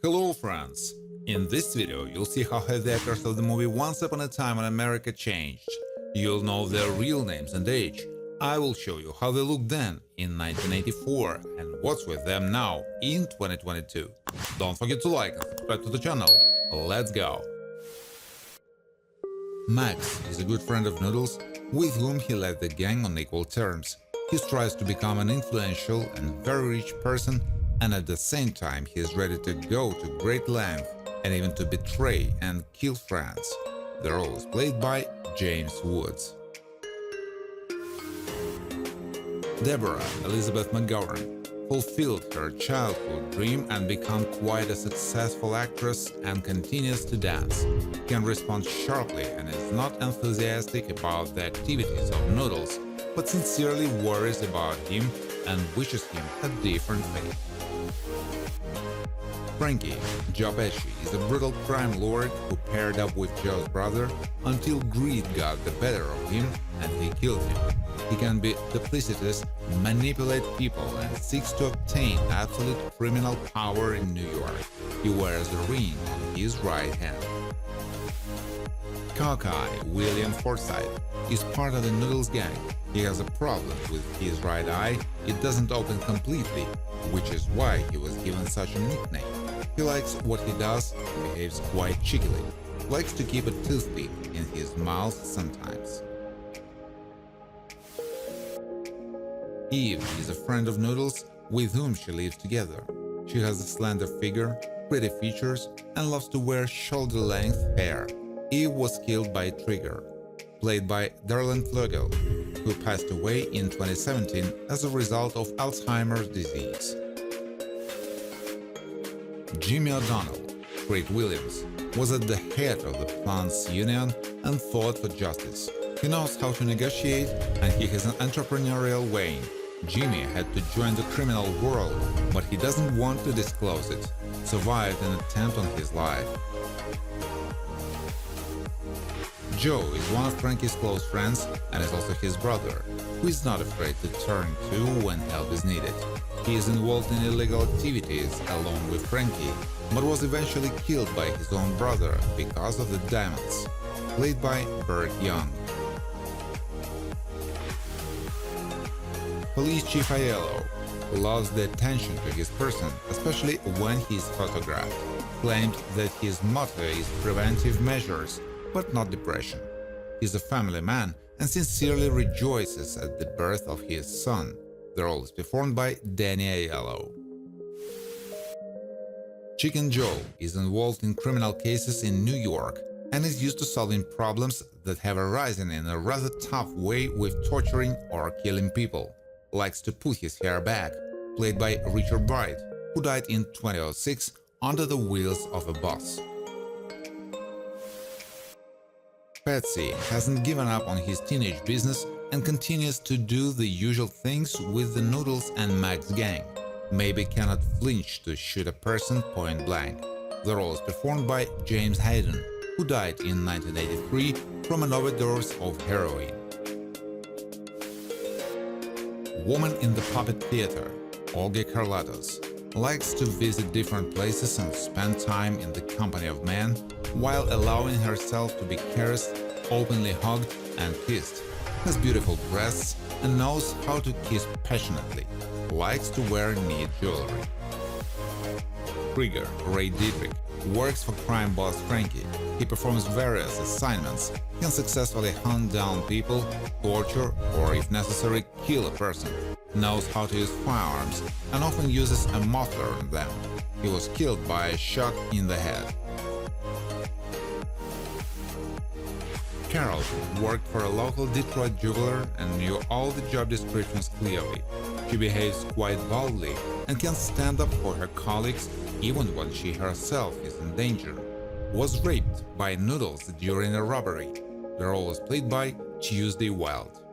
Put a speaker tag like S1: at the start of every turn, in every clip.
S1: Hello friends! In this video you'll see how the actors of the movie Once Upon a Time in America changed. You'll know their real names and age. I will show you how they looked then in 1984 and what's with them now in 2022. Don't forget to like and subscribe to the channel. Let's go! Max is a good friend of Noodles with whom he led the gang on equal terms. He strives to become an influential and very rich person, and at the same time he is ready to go to great length and even to betray and kill friends. The role is played by James Woods. Deborah Elizabeth Montgomery fulfilled her childhood dream and became quite a successful actress and continues to dance. Can respond sharply and is not enthusiastic about the activities of Noodles, but sincerely worries about him and wishes him a different fate. Frankie Jobashi is a brutal crime lord who paired up with Joe's brother until greed got the better of him and he killed him. He can be duplicitous, manipulate people, and seeks to obtain absolute criminal power in New York. He wears a ring on his right hand. Cockeye William Forsyth is part of the Noodles gang. He has a problem with his right eye. It doesn't open completely, which is why he was given such a nickname. He likes what he does and behaves quite cheekily. Likes to keep a toothpick in his mouth sometimes. Eve is a friend of Noodles with whom she lives together. She has a slender figure, pretty features, and loves to wear shoulder-length hair. Eve was killed by Trigger, played by Darlene Flugel, who passed away in 2017 as a result of Alzheimer's disease. Jimmy O'Donnell, Fred Williams, was at the head of the Plants Union and fought for justice. He knows how to negotiate and he has an entrepreneurial vein. Jimmy had to join the criminal world, but he doesn't want to disclose it. Survived an attempt on his life. Joe is one of Frankie's close friends and is also his brother, who is not afraid to turn to when help is needed. He is involved in illegal activities along with Frankie, but was eventually killed by his own brother because of the diamonds, played by Burt Young. Police Chief Aiello loves the attention to his person, especially when he is photographed. Claimed that his motto is preventive measures, but not depression. He's a family man and sincerely rejoices at the birth of his son. The role is performed by Danny Aiello. Chicken Joe is involved in criminal cases in New York and is used to solving problems that have arisen in a rather tough way with torturing or killing people. Likes to put his hair back, played by Richard Bright, who died in 2006 under the wheels of a bus. Patsy hasn't given up on his teenage business and continues to do the usual things with the Noodles and Max gang. Maybe cannot flinch to shoot a person point blank. The role is performed by James Hayden, who died in 1983 from an overdose of heroin. Woman in the Puppet Theater, Olga Karlatos, likes to visit different places and spend time in the company of men while allowing herself to be caressed, openly hugged and kissed. Has beautiful breasts and knows how to kiss passionately. Likes to wear neat jewelry. Trigger Ray Dietrich works for crime boss Frankie. He performs various assignments, can successfully hunt down people, torture or, if necessary, kill a person. Knows how to use firearms and often uses a muffler on them. He was killed by a shot in the head. Carol worked for a local Detroit jeweler and knew all the job descriptions clearly. She behaves quite boldly and can stand up for her colleagues even when she herself is in danger. Was raped by Noodles during a robbery. The role was played by Tuesday Wild.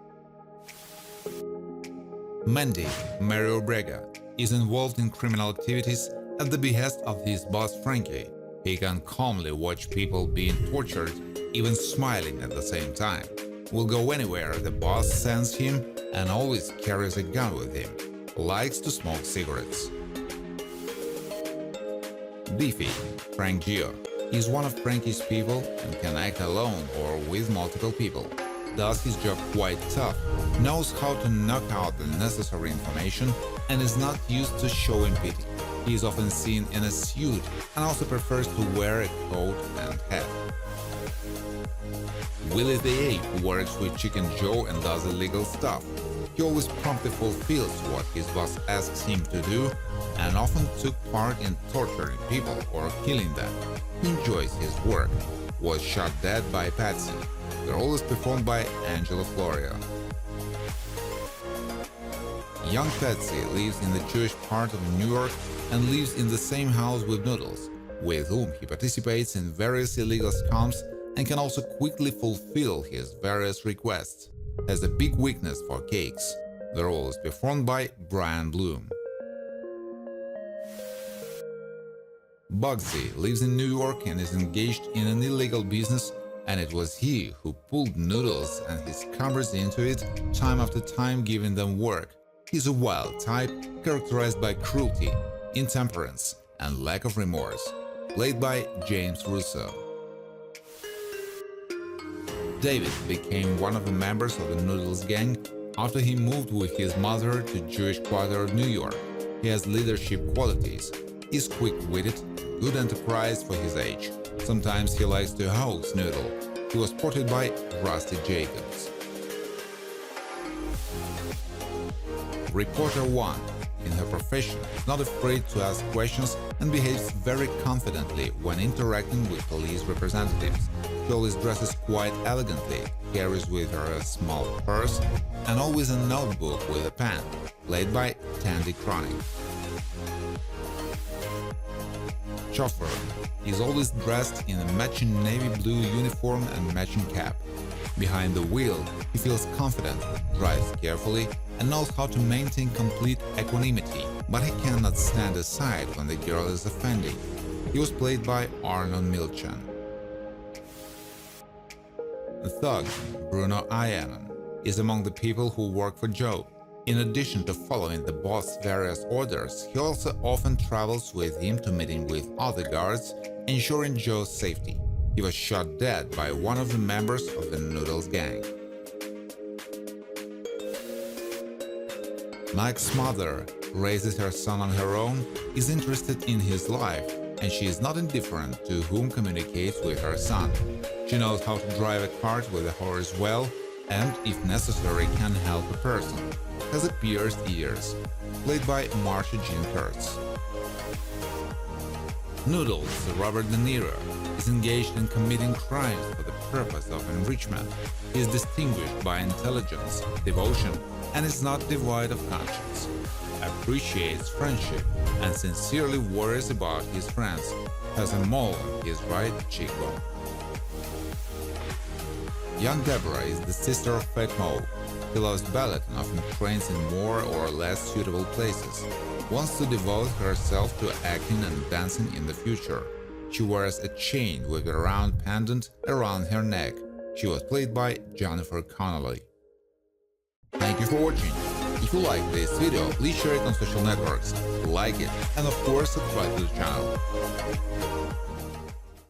S1: Mandy Mary Obrega is involved in criminal activities at the behest of his boss Frankie. He can calmly watch people being tortured, even smiling at the same time. Will go anywhere the boss sends him and always carries a gun with him. Likes to smoke cigarettes. Beefy Frankie is one of Frankie's people and can act alone or with multiple people. Does his job quite tough, knows how to knock out the necessary information, and is not used to showing pity. He is often seen in a suit and also prefers to wear a coat and hat. Willie the Ape works with Chicken Joe and does illegal stuff. He always promptly fulfills what his boss asks him to do and often took part in torturing people or killing them. He enjoys his work. Was shot dead by Patsy. The role is performed by Angela Floria. Young Patsy lives in the Jewish part of New York and lives in the same house with Noodles, with whom he participates in various illegal scams and can also quickly fulfill his various requests. Has a big weakness for cakes. The role is performed by Brian Bloom. Bugsy lives in New York and is engaged in an illegal business, and it was he who pulled Noodles and his cameras into it time after time, giving them work. He's a wild type, characterized by cruelty, intemperance, and lack of remorse, played by James Russo. David became one of the members of the Noodles gang after he moved with his mother to Jewish quarter of New York. He has leadership qualities, is quick-witted, good enterprise for his age. Sometimes he likes to hoax Noodle. He was portrayed by Rusty Jacobs. Reporter 1, in her profession, is not afraid to ask questions and behaves very confidently when interacting with police representatives. She always dresses quite elegantly, carries with her a small purse, and always a notebook with a pen, played by Tandy Cronin. Chauffeur is always dressed in a matching navy blue uniform and matching cap. Behind the wheel, he feels confident, drives carefully, and knows how to maintain complete equanimity, but he cannot stand aside when the girl is offending. He was played by Arnold Milchan. The thug, Bruno Ianon, is among the people who work for Joe. In addition to following the boss's various orders, he also often travels with him to meeting with other guards, ensuring Joe's safety. He was shot dead by one of the members of the Noodles gang. Mike's mother raises her son on her own, is interested in his life, and she is not indifferent to whom communicates with her son. She knows how to drive a cart with a horse well, and, if necessary, can help a person. Has a pierced ears, played by Marcia Jean Kurtz. Noodles, Robert De Niro, is engaged in committing crimes for the purpose of enrichment. He is distinguished by intelligence, devotion, and is not devoid of conscience. Appreciates friendship and sincerely worries about his friends. Has a mole on his right cheekbone. Young Deborah is the sister of Fat Mo. He loves ballet and often trains in more or less suitable places. Wants to devote herself to acting and dancing in the future. She wears a chain with a round pendant around her neck. She was played by Jennifer Connelly. Thank you for watching. If you like this video, please share it on social networks, like it, and of course subscribe to the channel.